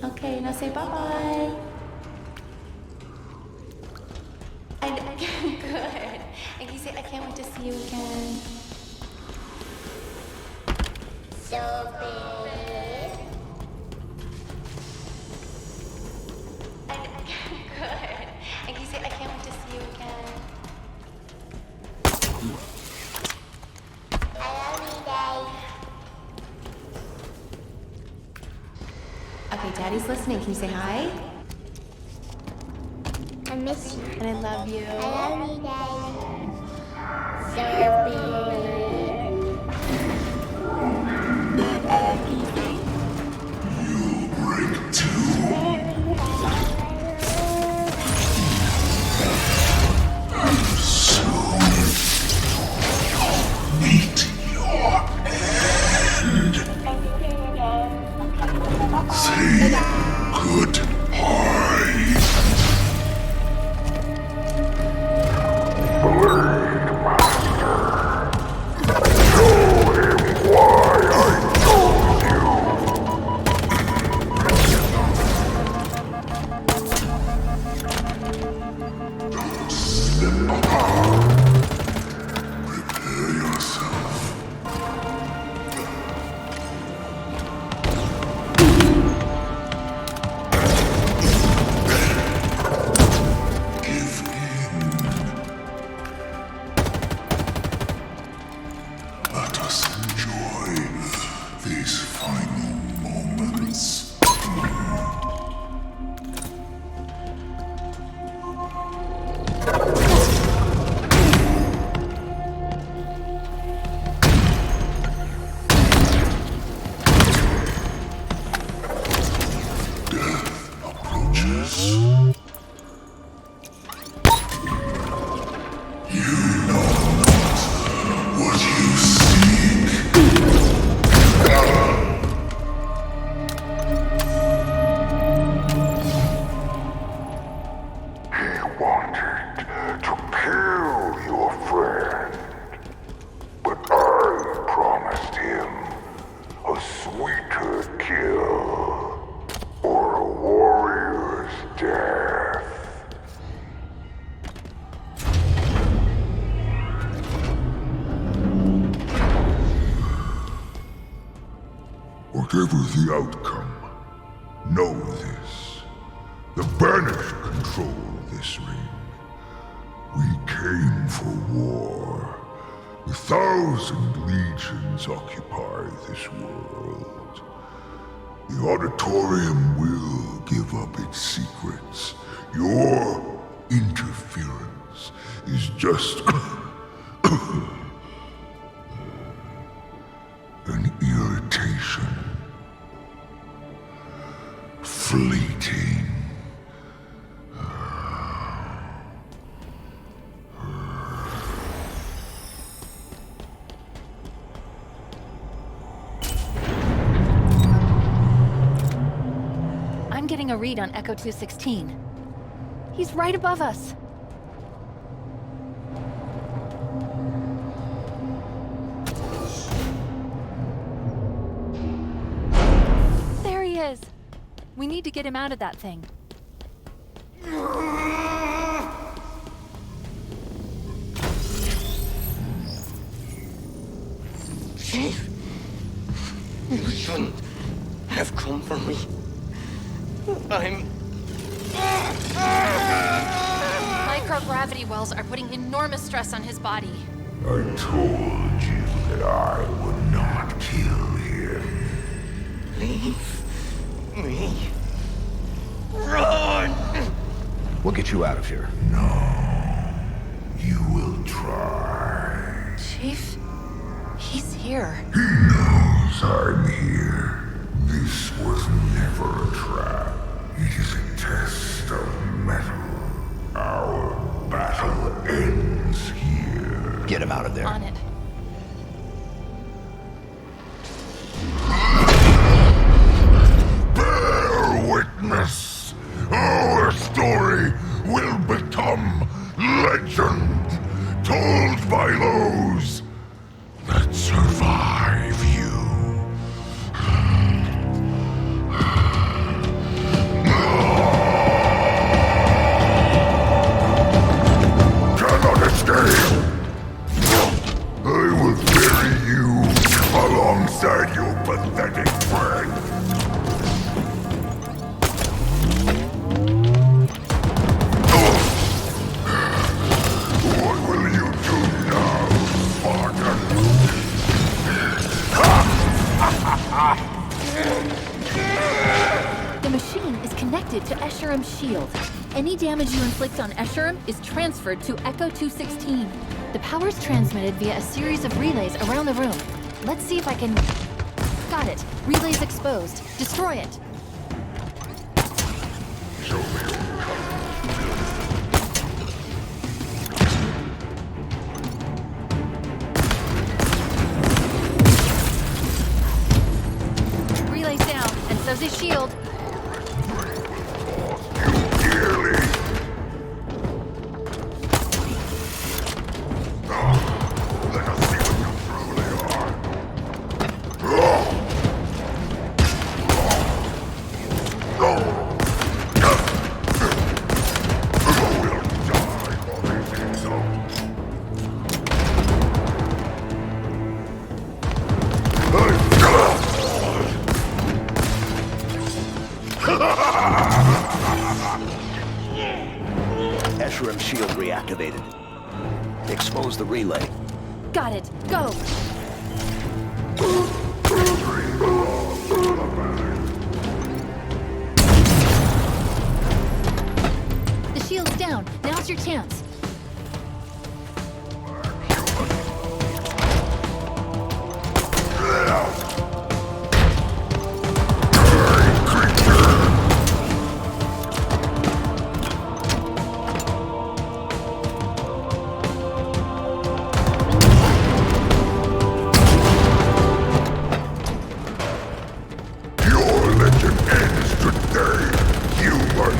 Okay, now say bye-bye. Good. And you say, I can't wait to see you again. Sophie. Good. And you say, I can't wait to see you again. I love you, Dad. Okay, Daddy's listening. Can you say hi? I miss you. And I love you. I love you, Daddy. Sophie. Break two. Soon meet your end. Say goodbye. Blade Master. Show him why I told you. Prepare yourself. Give in. Let us enjoy these final moments. Approaches. You know not what you seek. He wanted to kill your friend, but I promised him a sweeter kill or a warrior's death. Whatever the outcome, know this. The Banished control this ring. We came for war. 1,000 legions occupy this world. The Auditorium will give up its secrets. Your interference is just an irritation. Fleeting. I'm getting a read on Echo 216. He's right above us. There he is. We need to get him out of that thing. Chief, you shouldn't have come for me. Microgravity wells are putting enormous stress on his body. I told you that I would not kill him. Leave me. Run! We'll get you out of here. No, you will try. Chief, he's here. He knows I'm here. This was never a trap. It is a test of metal. Our battle ends here. Get him out of there. On it. Bear witness. Our story will become legend, told by those that survive you. machine is connected to Escherum's shield. Any damage you inflict on Escherum is transferred to Echo 216. The power's transmitted via a series of relays around the room. Let's see if I can... Got it. Relay's exposed. Destroy it. Show me your Relay's down, and so's his shield. dearly. Let us see what you truly are. We'll die for this insult. Escherum's shield reactivated. Expose the relay. Got it. Go! The shield's down. Now's your chance. Your legend ends today, human!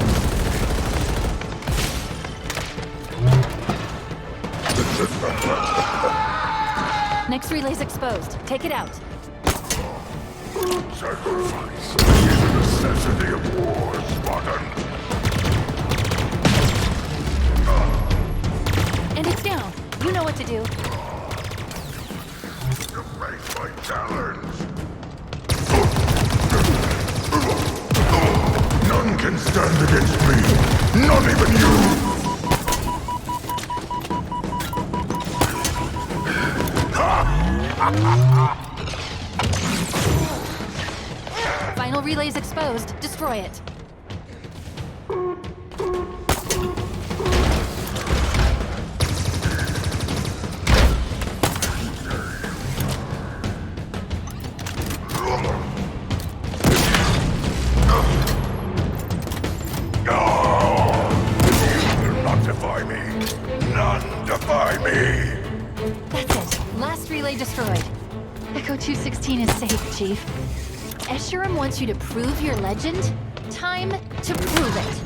Next relay's exposed. Take it out. Sacrifice is a necessity of war, Spartan. And it's down. You know what to do. To face my challenge. None can stand against me. Not even you. Final relay's exposed. Destroy it. None defy me! That's it. Last relay destroyed. Echo 216 is safe, Chief. Escherum wants you to prove your legend. Time to prove it.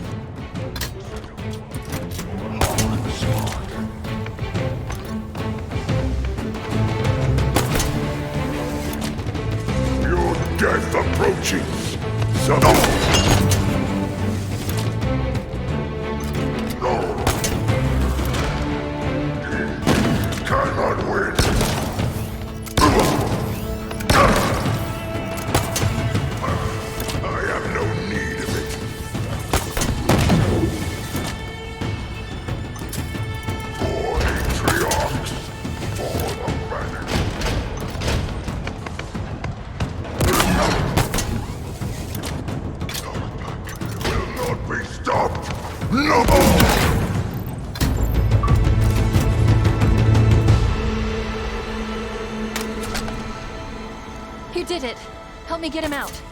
Your death approaches. So... cannot win. I have no need of it. For Atriox, for the banner. Will not be stopped. No more. You did it. Help me get him out.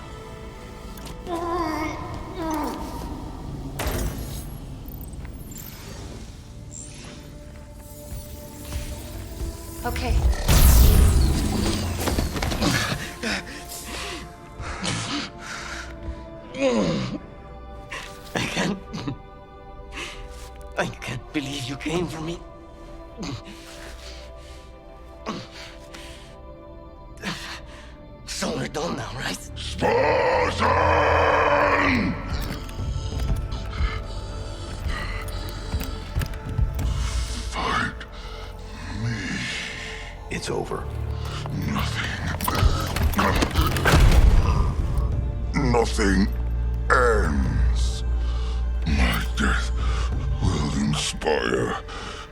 Okay. I can't believe you came for me. So we're done now, right? Spartan! Fight me. It's over. Nothing ends. My death will inspire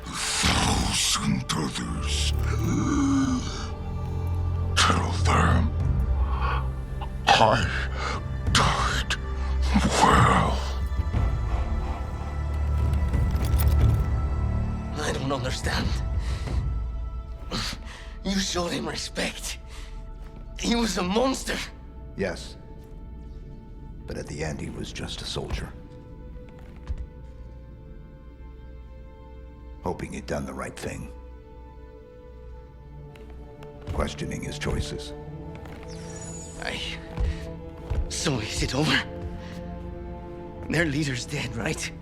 1,000 others. Tell them I died understand. You showed him respect. He was a monster. Yes. But at the end, he was just a soldier. Hoping he'd done the right thing. Questioning his choices. So is it over? Their leader's dead, right?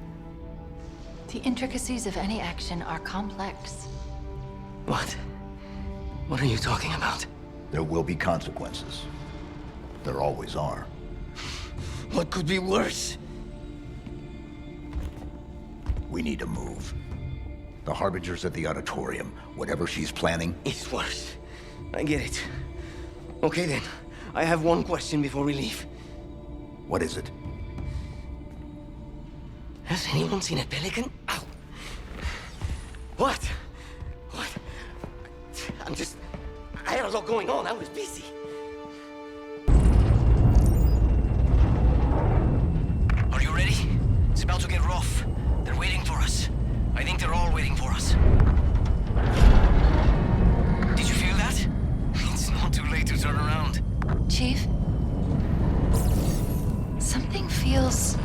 The intricacies of any action are complex. What? What are you talking about? There will be consequences. There always are. What could be worse? We need to move. The Harbingers at the auditorium, whatever she's planning. It's worse. I get it. Okay then. I have one question before we leave. What is it? Has anyone seen a pelican? Ow. What? What? I had a lot going on. I was busy. Are you ready? It's about to get rough. They're waiting for us. I think they're all waiting for us. Did you feel that? It's not too late to turn around. Chief? Something feels...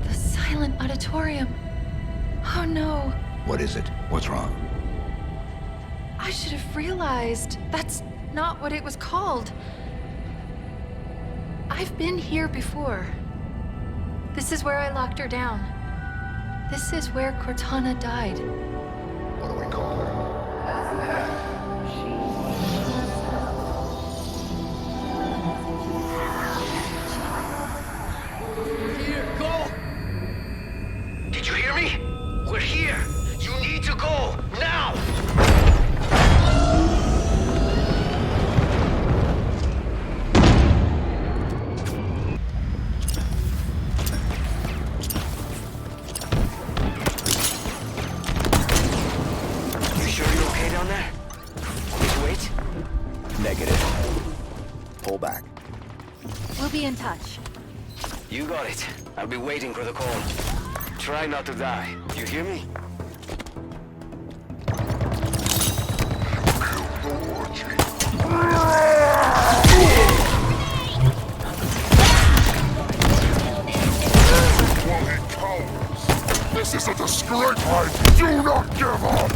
The silent auditorium. Oh no. What is it? What's wrong? I should have realized. That's not what it was called. I've been here before. This is where I locked her down. This is where Cortana died. What do we call her? Here, go! Did you hear me? We're here! You need to go! Now! You sure you're okay down there? Please wait. Negative. Pull back. We'll be in touch. You got it. I'll be waiting for the call. Try not to die. You hear me? This is a disgrace! I do not give up!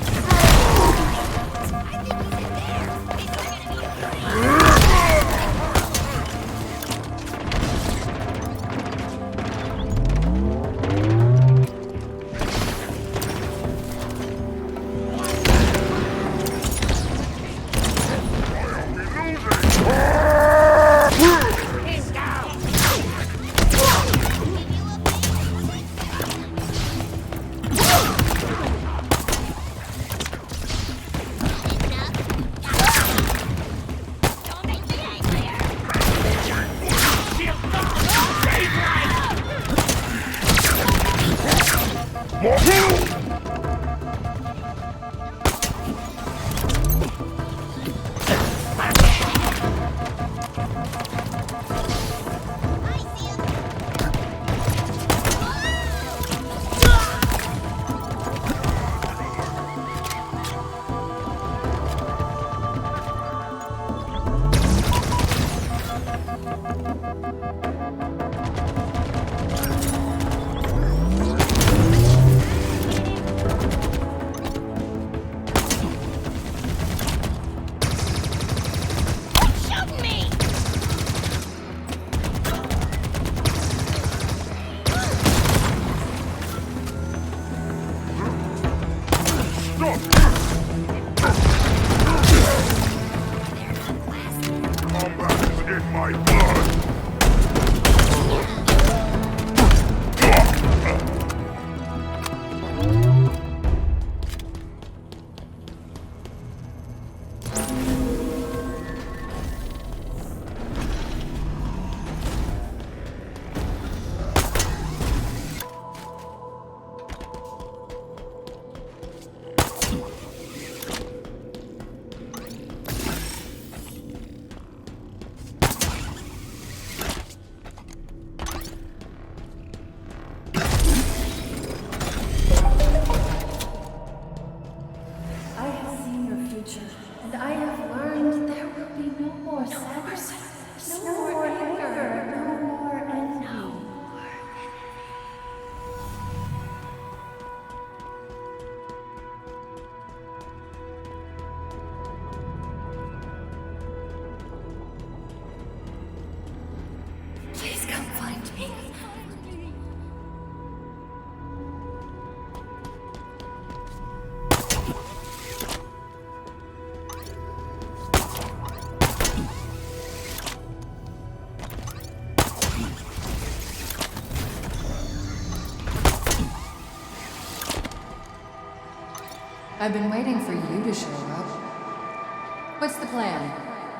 I've been waiting for you to show up. What's the plan?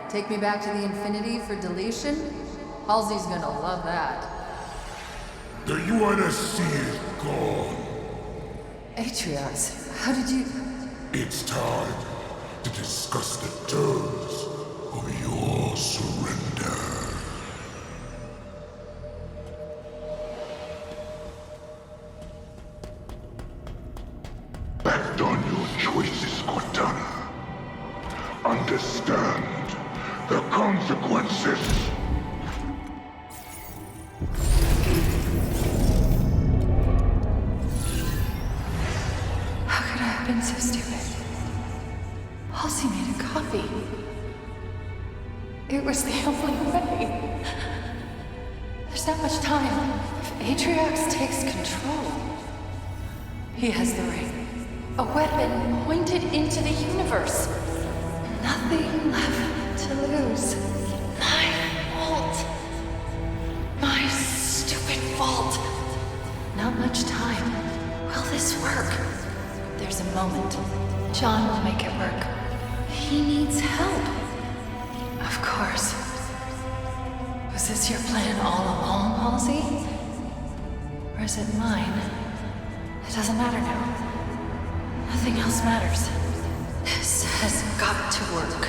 Take me back to the Infinity for deletion? Halsey's gonna love that. Do you want to see it gone? Atriox, how did you... It's time to discuss the terms of your surrender. Act on your choices, Cortana. Understand the consequences. How could I have been so stupid? Halsey made a copy. It was the only way. There's not much time. If Atriox takes control, he has the ring. A weapon pointed into the universe. Nothing left to lose. My fault. My stupid fault. Not much time. Will this work? There's a moment. John will make it work. He needs help. Of course. Was this your plan all along, Halsey? Or is it mine? It doesn't matter now. Nothing else matters. This has got to work.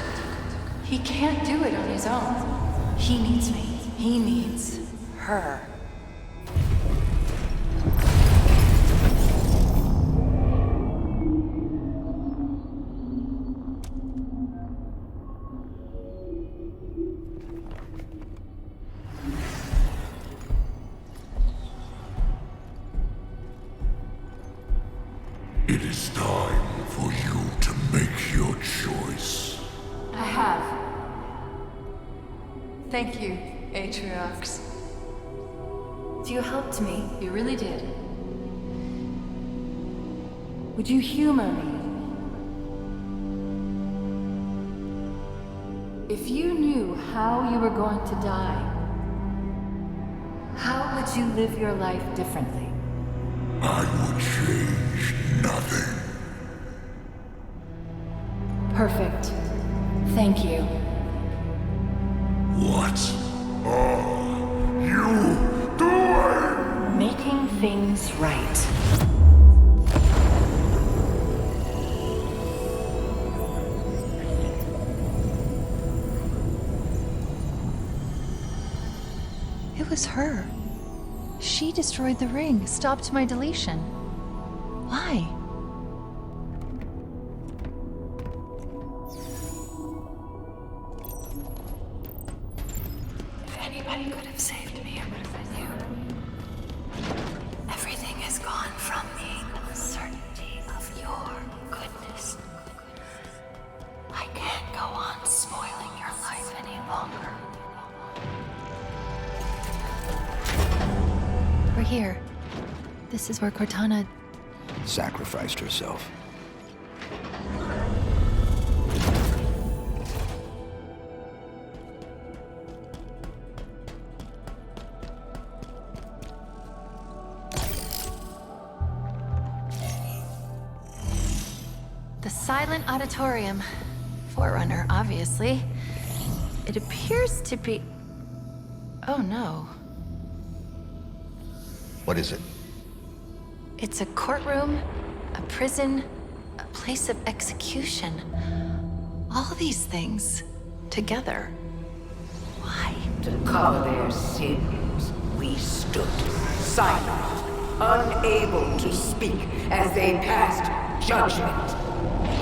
He can't do it on his own. He needs me. He needs her. It is time for you to make your choice. I have. Thank you, Atriox. You helped me. You really did. Would you humor me? If you knew how you were going to die, how would you live your life differently? I would change nothing. Perfect. Thank you. What are you doing? Making things right. It was her. She destroyed the ring, stopped my deletion. Why? If anybody could have saved me, it would have been you. Everything has gone from me. The certainty of your goodness. I can't go on spoiling your life any longer. We're here. This is where Cortana... Sacrificed herself. The silent auditorium. Forerunner, obviously. It appears to be... Oh no. What is it? It's a courtroom, a prison, a place of execution. All these things together. Why? To cover their sins, we stood silent, unable to speak as they passed judgment.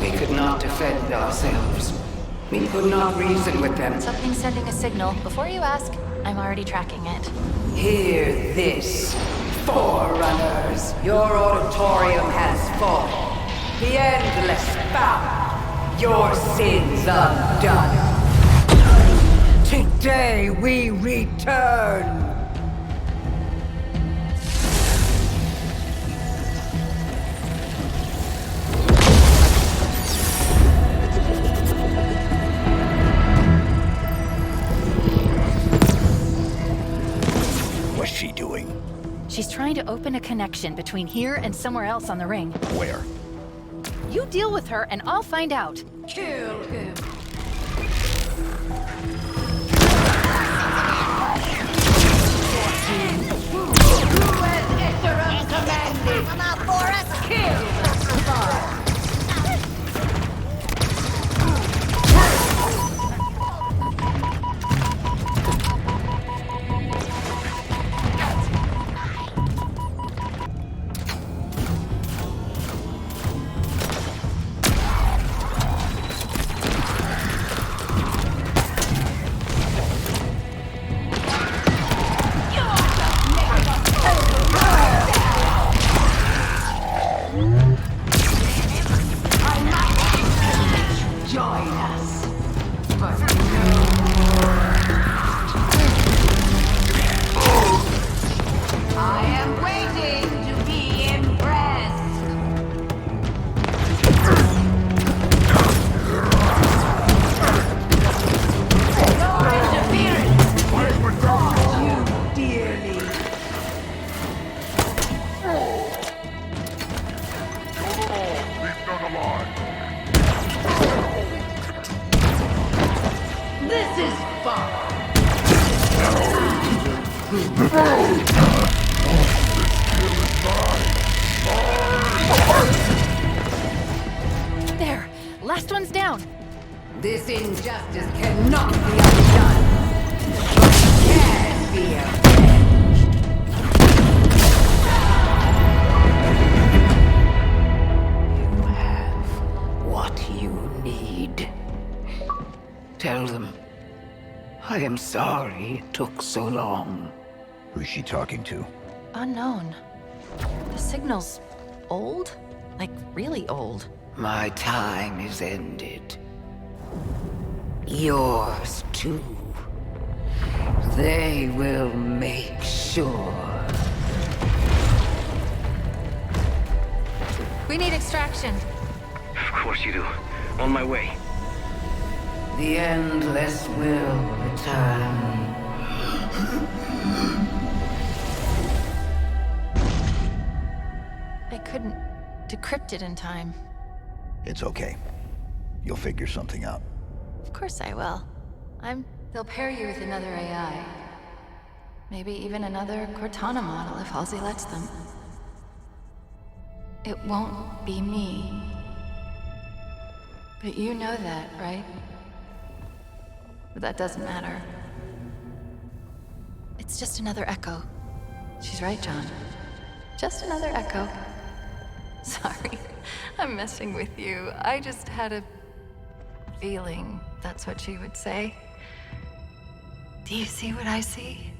We could not defend ourselves. We could not reason with them. Something's sending a signal. Before you ask, I'm already tracking it. Hear this, Forerunners. Your auditorium has fallen. The endless bound. Your sins undone. Today we return. What's she doing? She's trying to open a connection between here and somewhere else on the ring. Where? You deal with her, and I'll find out. Kill him. Who has Esserum commanded? Come out for us! Kill the spy. Join us, but no more. I am waiting to be impressed. Your interference will cost you dearly. Leave none alive. This is fun. There, last one's down. This injustice cannot be undone, but it can be avenged. You have what you need. Tell them, I am sorry it took so long. Who's she talking to? Unknown. The signal's old? Like, really old. My time is ended. Yours too. They will make sure. We need extraction. Of course you do. On my way. The Endless will return. I couldn't decrypt it in time. It's okay. You'll figure something out. Of course I will. They'll pair you with another AI. Maybe even another Cortana model if Halsey lets them. It won't be me. But you know that, right? But that doesn't matter. It's just another echo. She's right, John. Just another echo. Sorry, I'm messing with you. I just had a feeling that's what she would say. Do you see what I see?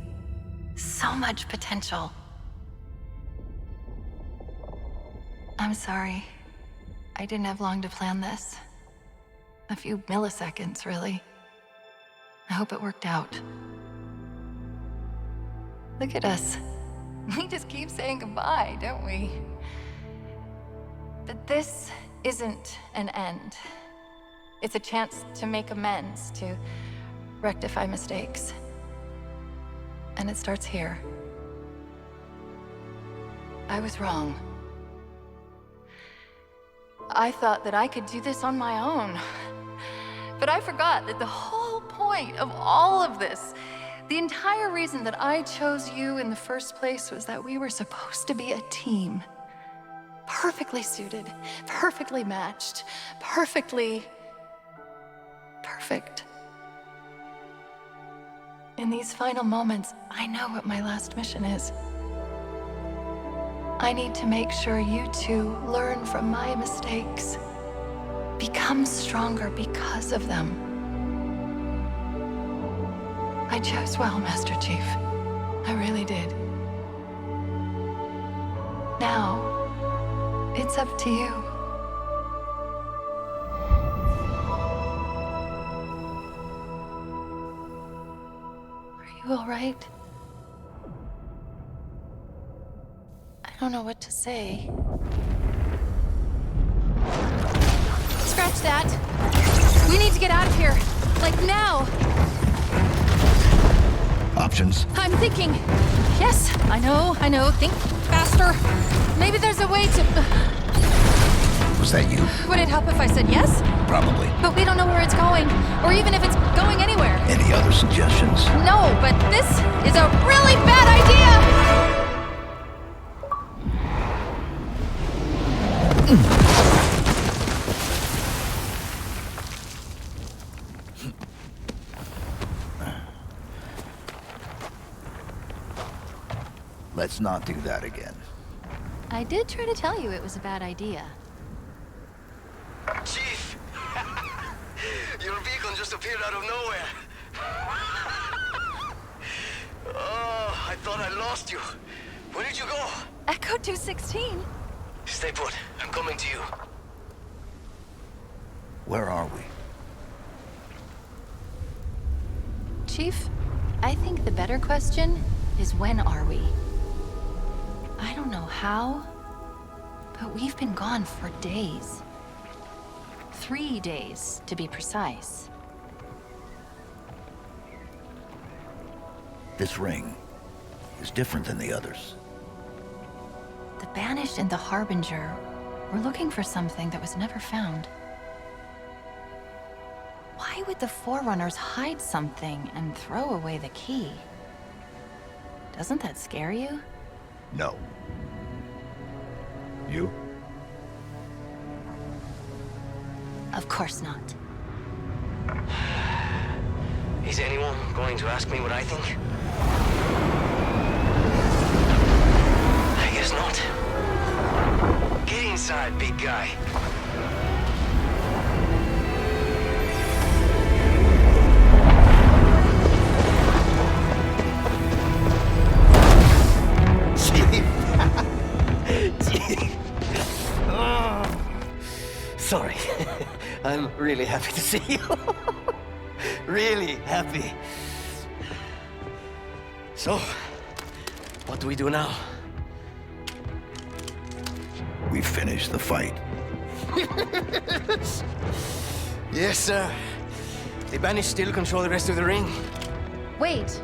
So much potential. I'm sorry. I didn't have long to plan this. A few milliseconds, really. I hope it worked out. Look at us. We just keep saying goodbye, don't we? But this isn't an end. It's a chance to make amends, to rectify mistakes. And it starts here. I was wrong. I thought that I could do this on my own. But I forgot that the whole point of all of this, the entire reason that I chose you in the first place, was that we were supposed to be a team. Perfectly suited, perfectly matched, perfect. In these final moments, I know what my last mission is. I need to make sure you two learn from my mistakes. Become stronger because of them. I chose well, Master Chief. I really did. Now, it's up to you. Are you all right? I don't know what to say. Scratch that. We need to get out of here. Like now. Options? I'm thinking. Yes, I know. Think faster. Maybe there's a way to... Was that you? Would it help if I said yes? Probably. But we don't know where it's going, or even if it's going anywhere. Any other suggestions? No, but this is a really bad idea! Let's not do that again. I did try to tell you it was a bad idea. Chief! Your beacon just appeared out of nowhere. Oh, I thought I lost you. Where did you go? Echo 216? Stay put. I'm coming to you. Where are we? Chief, I think the better question is when are we? I don't know how, but we've been gone for days. 3 days, to be precise. This ring is different than the others. The Banished and the Harbinger were looking for something that was never found. Why would the Forerunners hide something and throw away the key? Doesn't that scare you? No. You? Of course not. Is anyone going to ask me what I think? I guess not. Get inside, big guy. Sorry. I'm really happy to see you. Really happy. So, what do we do now? We finished the fight. Yes, sir. The Banished still control the rest of the ring. Wait.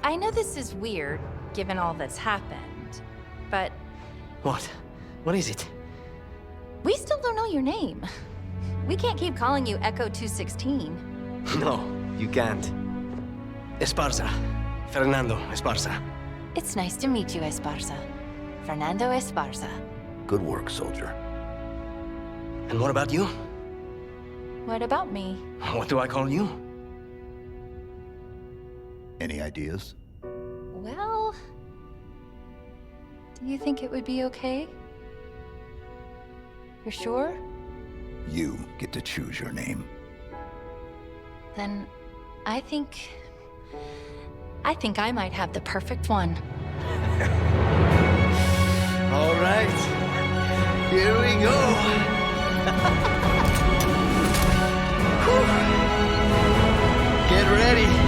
I know this is weird, given all that's happened, but What? What is it? we still don't know your name. We can't keep calling you Echo 216. No, you can't. Esparza. Fernando Esparza. It's nice to meet you, Esparza. Fernando Esparza. Good work, soldier. And what about you? What about me? What do I call you? Any ideas? Well, do you think it would be okay? You're sure? You get to choose your name. Then I think I might have the perfect one. All right. Here we go. Whew. Get ready.